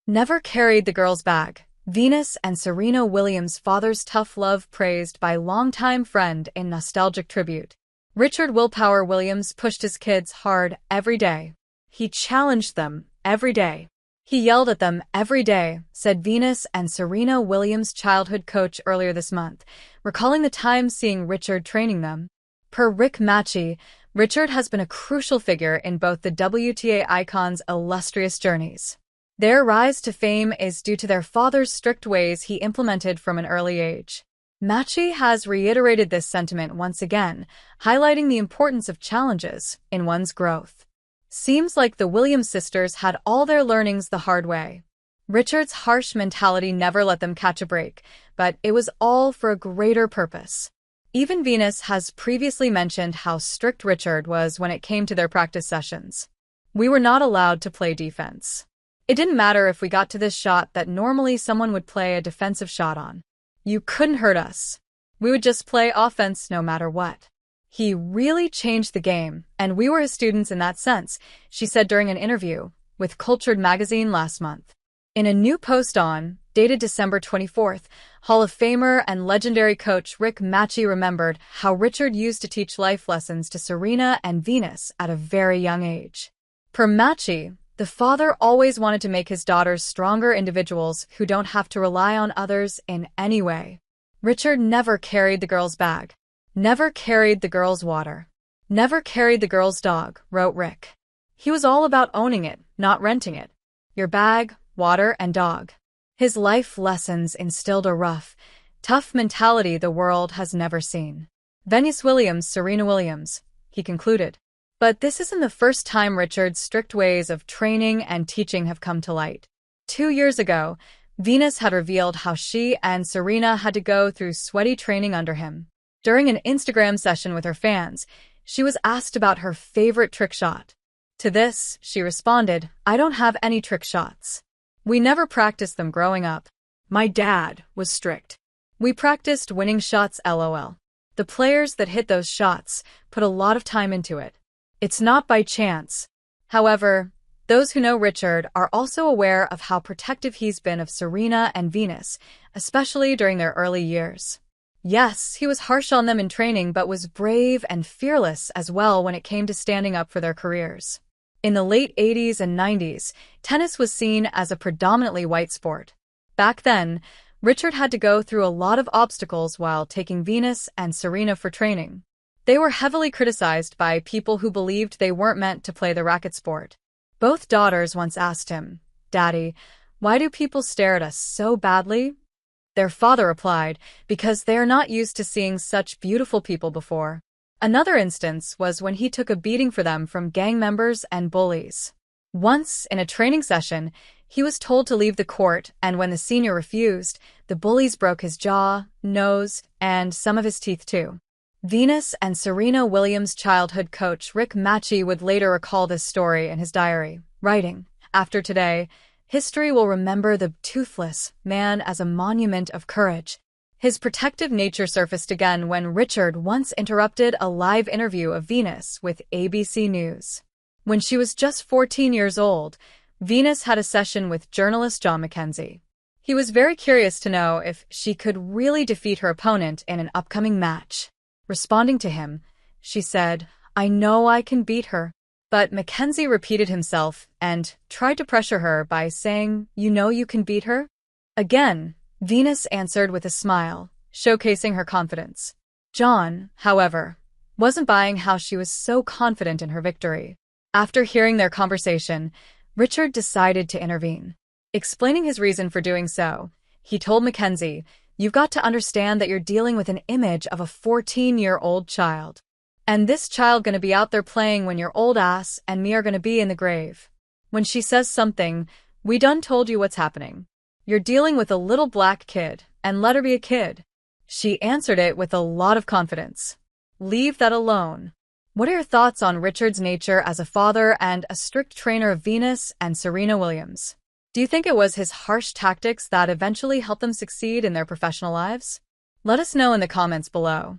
Never carried the girl's bag. Venus and Serena Williams' father's tough love praised by longtime friend in nostalgic tribute. Richard Willpower Williams pushed his kids hard every day. He challenged them every day. He yelled at them every day, said Venus and Serena Williams' childhood coach earlier this month, recalling the time seeing Richard training them. Per Rick Macci, Richard has been a crucial figure in both the WTA icons' illustrious journeys. Their rise to fame is due to their father's strict ways he implemented from an early age. Macci has reiterated this sentiment once again, highlighting the importance of challenges in one's growth. Seems like the Williams sisters had all their learnings the hard way. Richard's harsh mentality never let them catch a break, but it was all for a greater purpose. Even Venus has previously mentioned how strict Richard was when it came to their practice sessions. We were not allowed to play defense. It didn't matter if we got to this shot that normally someone would play a defensive shot on. You couldn't hurt us. We would just play offense no matter what. He really changed the game, and we were his students in that sense, she said during an interview with Cultured magazine last month. In a new post dated December 24th, Hall of Famer and legendary coach Rick Macci remembered how Richard used to teach life lessons to Serena and Venus at a very young age. Per Macci, the father always wanted to make his daughters stronger individuals who don't have to rely on others in any way. Richard never carried the girl's bag. Never carried the girl's water. Never carried the girl's dog, wrote Rick. He was all about owning it, not renting it. Your bag, water, and dog. His life lessons instilled a rough, tough mentality the world has never seen. Venus Williams, Serena Williams, he concluded. But this isn't the first time Richard's strict ways of training and teaching have come to light. 2 years ago, Venus had revealed how she and Serena had to go through sweaty training under him. During an Instagram session with her fans, she was asked about her favorite trick shot. To this, she responded, "I don't have any trick shots. We never practiced them growing up. My dad was strict. We practiced winning shots, lol. The players that hit those shots put a lot of time into it. It's not by chance." However, those who know Richard are also aware of how protective he's been of Serena and Venus, especially during their early years. Yes, he was harsh on them in training, but was brave and fearless as well when it came to standing up for their careers. In the late 80s and 90s, tennis was seen as a predominantly white sport. Back then, Richard had to go through a lot of obstacles while taking Venus and Serena for training. They were heavily criticized by people who believed they weren't meant to play the racket sport. Both daughters once asked him, "Daddy, why do people stare at us so badly?" Their father replied, "Because they are not used to seeing such beautiful people before." Another instance was when he took a beating for them from gang members and bullies. Once, in a training session, he was told to leave the court, and when the senior refused, the bullies broke his jaw, nose, and some of his teeth too. Venus and Serena Williams' childhood coach Rick Macci would later recall this story in his diary, writing, "After today, history will remember the toothless man as a monument of courage." His protective nature surfaced again when Richard once interrupted a live interview of Venus with ABC News. When she was just 14 years old, Venus had a session with journalist John Mackenzie. He was very curious to know if she could really defeat her opponent in an upcoming match. Responding to him, she said, "I know I can beat her." But Mackenzie repeated himself and tried to pressure her by saying, "You know you can beat her?" Again, Venus answered with a smile, showcasing her confidence. John, however, wasn't buying how she was so confident in her victory. After hearing their conversation, Richard decided to intervene. Explaining his reason for doing so, he told Mackenzie, "You've got to understand that you're dealing with an image of a 14-year-old child. And this child gonna be out there playing when your old ass and me are gonna be in the grave. When she says something, we done told you what's happening. You're dealing with a little black kid, and let her be a kid." She answered it with a lot of confidence. "Leave that alone." What are your thoughts on Richard's nature as a father and a strict trainer of Venus and Serena Williams? Do you think it was his harsh tactics that eventually helped them succeed in their professional lives? Let us know in the comments below.